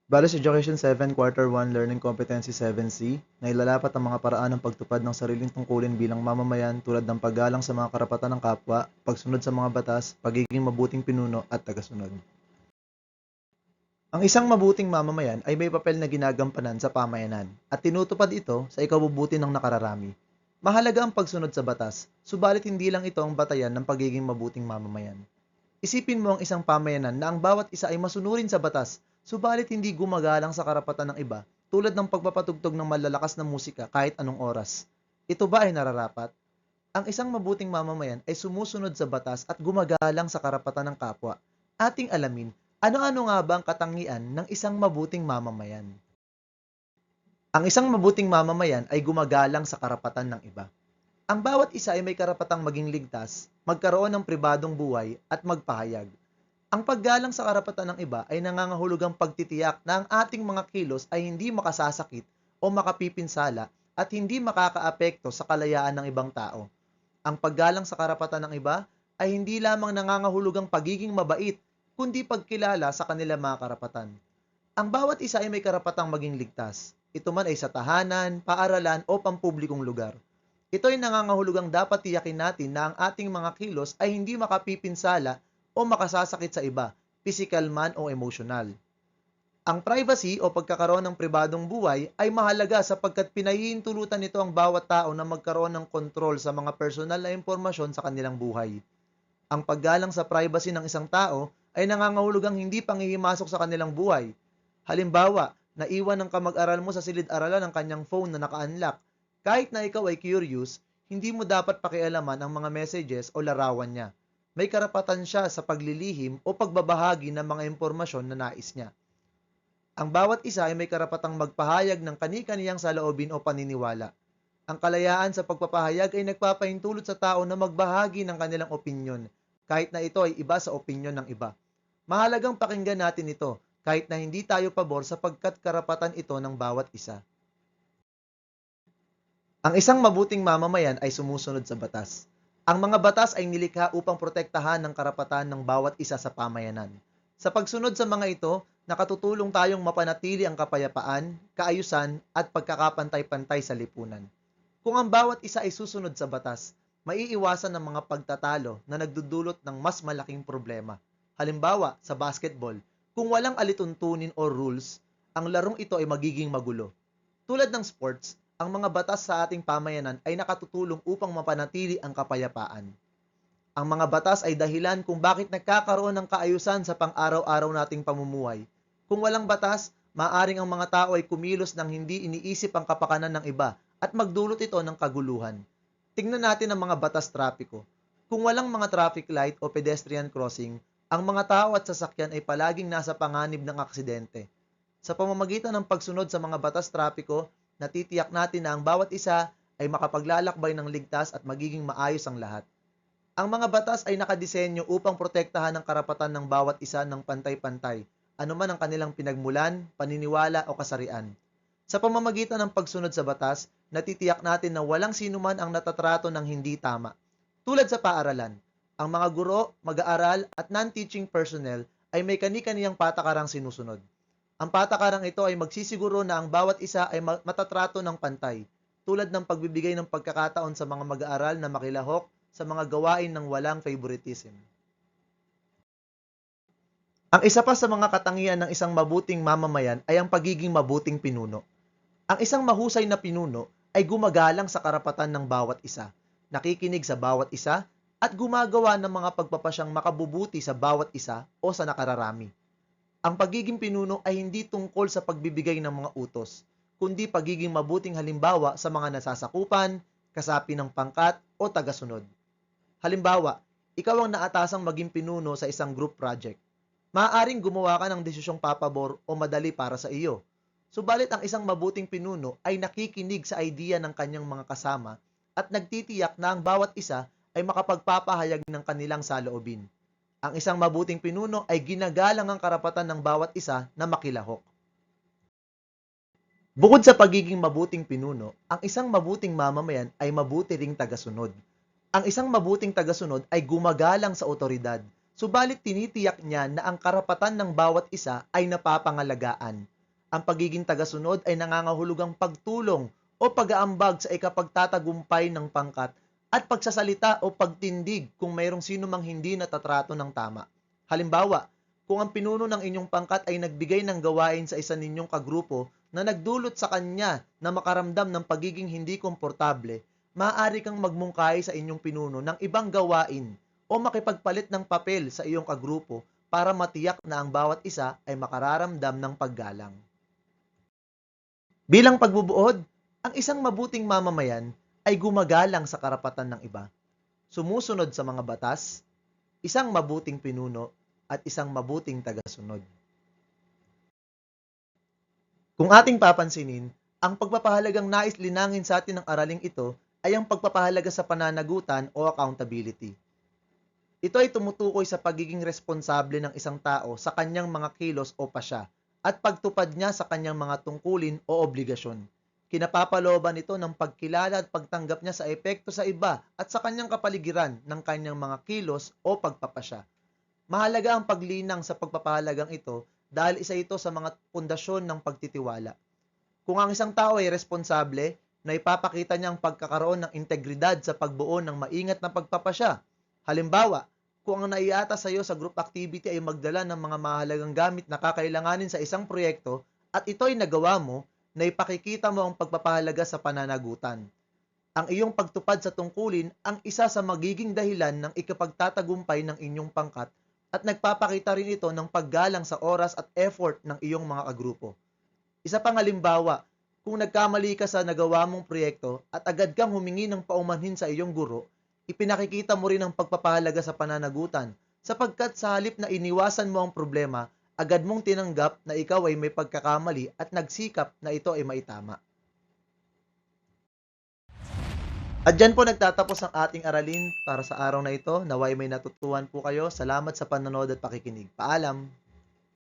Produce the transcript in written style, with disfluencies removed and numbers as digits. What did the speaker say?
Bale sa Education 7 Quarter 1 Learning Competency 7C, nailalapat ang mga paraan ng pagtupad ng sariling tungkulin bilang mamamayan tulad ng paggalang sa mga karapatan ng kapwa, pagsunod sa mga batas, pagiging mabuting pinuno at tagasunod. Ang isang mabuting mamamayan ay may papel na ginagampanan sa pamayanan at tinutupad ito sa ikabubuti ng nakararami. Mahalaga ang pagsunod sa batas, subalit hindi lang ito ang batayan ng pagiging mabuting mamamayan. Isipin mo ang isang pamayanan na ang bawat isa ay masunurin sa batas, subalit hindi gumagalang sa karapatan ng iba, tulad ng pagpapatugtog ng malalakas na musika kahit anong oras. Ito ba ay nararapat? Ang isang mabuting mamamayan ay sumusunod sa batas at gumagalang sa karapatan ng kapwa. Ating alamin, ano-ano nga ba ang katangian ng isang mabuting mamamayan? Ang isang mabuting mamamayan ay gumagalang sa karapatan ng iba. Ang bawat isa ay may karapatang maging ligtas, magkaroon ng pribadong buhay at magpahayag. Ang paggalang sa karapatan ng iba ay nangangahulugang pagtitiyak na ang ating mga kilos ay hindi makasasakit o makapipinsala at hindi makakaapekto sa kalayaan ng ibang tao. Ang paggalang sa karapatan ng iba ay hindi lamang nangangahulugang pagiging mabait, kundi pagkilala sa kanilang mga karapatan. Ang bawat isa ay may karapatang maging ligtas. Ito man ay sa tahanan, paaralan o pampublikong lugar. Ito ay nangangahulugang dapat tiyakin natin na ang ating mga kilos ay hindi makapipinsala o makasasakit sa iba, physical man o emosyonal. Ang privacy o pagkakaroon ng pribadong buhay ay mahalaga sapagkat pinahihintulutan nito ang bawat tao na magkaroon ng kontrol sa mga personal na impormasyon sa kanilang buhay. Ang paggalang sa privacy ng isang tao ay nangangahulugang hindi panghihimasok sa kanilang buhay. Halimbawa, naiwan ng kamag-aral mo sa silid-aralan ang kanyang phone na naka-unlock. Kahit na ikaw ay curious, hindi mo dapat pakialaman ang mga messages o larawan niya. May karapatan siya sa paglilihim o pagbabahagi ng mga impormasyon na nais niya. Ang bawat isa ay may karapatang magpahayag ng kani-kaniyang saloobin o paniniwala. Ang kalayaan sa pagpapahayag ay nagpapahintulot sa tao na magbahagi ng kanilang opinyon, kahit na ito ay iba sa opinyon ng iba. Mahalagang pakinggan natin ito, kahit na hindi tayo pabor sapagkat karapatan ito ng bawat isa. Ang isang mabuting mamamayan ay sumusunod sa batas. Ang mga batas ay nilikha upang protektahan ng karapatan ng bawat isa sa pamayanan. Sa pagsunod sa mga ito, nakatutulong tayong mapanatili ang kapayapaan, kaayusan at pagkakapantay-pantay sa lipunan. Kung ang bawat isa ay susunod sa batas, maiiwasan ang mga pagtatalo na nagdudulot ng mas malaking problema. Halimbawa, sa basketball, kung walang alituntunin o rules, ang larong ito ay magiging magulo. Tulad ng sports, ang mga batas sa ating pamayanan ay nakatutulong upang mapanatili ang kapayapaan. Ang mga batas ay dahilan kung bakit nagkakaroon ng kaayusan sa pang-araw-araw nating pamumuhay. Kung walang batas, maaring ang mga tao ay kumilos ng hindi iniisip ang kapakanan ng iba at magdulot ito ng kaguluhan. Tingnan natin ang mga batas trapiko. Kung walang mga traffic light o pedestrian crossing, ang mga tao at sasakyan ay palaging nasa panganib ng aksidente. Sa pamamagitan ng pagsunod sa mga batas trapiko, natitiyak natin na ang bawat isa ay makapaglalakbay ng ligtas at magiging maayos ang lahat. Ang mga batas ay nakadisenyo upang protektahan ang karapatan ng bawat isa ng pantay-pantay, anuman ang kanilang pinagmulan, paniniwala o kasarian. Sa pamamagitan ng pagsunod sa batas, natitiyak natin na walang sinuman ang natatrato ng hindi tama. Tulad sa paaralan, ang mga guro, mag-aaral at non-teaching personnel ay may kani-kaniyang patakarang sinusunod. Ang patakarang ito ay magsisiguro na ang bawat isa ay matatrato ng pantay, tulad ng pagbibigay ng pagkakataon sa mga mag-aaral na makilahok sa mga gawain ng walang favoritism. Ang isa pa sa mga katangian ng isang mabuting mamamayan ay ang pagiging mabuting pinuno. Ang isang mahusay na pinuno ay gumagalang sa karapatan ng bawat isa, nakikinig sa bawat isa, at gumagawa ng mga pagpapasyang makabubuti sa bawat isa o sa nakararami. Ang pagiging pinuno ay hindi tungkol sa pagbibigay ng mga utos, kundi pagiging mabuting halimbawa sa mga nasasakupan, kasapi ng pangkat o tagasunod. Halimbawa, ikaw ang naatasang maging pinuno sa isang group project. Maaaring gumawa ka ng desisyong papabor o madali para sa iyo. Subalit ang isang mabuting pinuno ay nakikinig sa idea ng kanyang mga kasama at nagtitiyak na ang bawat isa ay makapagpapahayag ng kanilang saloobin. Ang isang mabuting pinuno ay ginagalang ang karapatan ng bawat isa na makilahok. Bukod sa pagiging mabuting pinuno, ang isang mabuting mamamayan ay mabuti ring tagasunod. Ang isang mabuting tagasunod ay gumagalang sa otoridad, subalit tinitiyak niya na ang karapatan ng bawat isa ay napapangalagaan. Ang pagiging tagasunod ay nangangahulugang pagtulong o pag-aambag sa ikapagtatagumpay ng pangkat at pagsasalita o pagtindig kung mayroong sino mang hindi natatrato ng tama. Halimbawa, kung ang pinuno ng inyong pangkat ay nagbigay ng gawain sa isa ninyong kagrupo na nagdulot sa kanya na makaramdam ng pagiging hindi komportable, maaari kang magmungkahi sa inyong pinuno ng ibang gawain o makipagpalit ng papel sa iyong kagrupo para matiyak na ang bawat isa ay makararamdam ng paggalang. Bilang pagbubuod, ang isang mabuting mamamayan ay gumagalang sa karapatan ng iba, sumusunod sa mga batas, isang mabuting pinuno, at isang mabuting tagasunod. Kung ating papansinin, ang pagpapahalagang nais linangin sa atin ng araling ito ay ang pagpapahalaga sa pananagutan o accountability. Ito ay tumutukoy sa pagiging responsable ng isang tao sa kanyang mga kilos o pasya at pagtupad niya sa kanyang mga tungkulin o obligasyon. Kinapapalooban ito ng pagkilala at pagtanggap niya sa epekto sa iba at sa kanyang kapaligiran ng kanyang mga kilos o pagpapasya. Mahalaga ang paglinang sa pagpapahalagang ito dahil isa ito sa mga pundasyon ng pagtitiwala. Kung ang isang tao ay responsable, na ipapakita niya ang pagkakaroon ng integridad sa pagbuo ng maingat na pagpapasya. Halimbawa, kung ang naiata sa iyo sa group activity ay magdala ng mga mahalagang gamit na kakailanganin sa isang proyekto at ito ay nagawa mo, na ipakikita mo ang pagpapahalaga sa pananagutan. Ang iyong pagtupad sa tungkulin ang isa sa magiging dahilan ng ikapagtatagumpay ng inyong pangkat at nagpapakita rin ito ng paggalang sa oras at effort ng iyong mga kagrupo. Isa pang halimbawa, kung nagkamali ka sa nagawa mong proyekto at agad kang humingi ng paumanhin sa iyong guro, ipinakikita mo rin ang pagpapahalaga sa pananagutan sapagkat sa halip na iniwasan mo ang problema, agad mong tinanggap na ikaw ay may pagkakamali at nagsikap na ito ay maitama. At dyan po nagtatapos ang ating aralin para sa araw na ito. Naway may natutuhan po kayo. Salamat sa panonood at pakikinig. Paalam!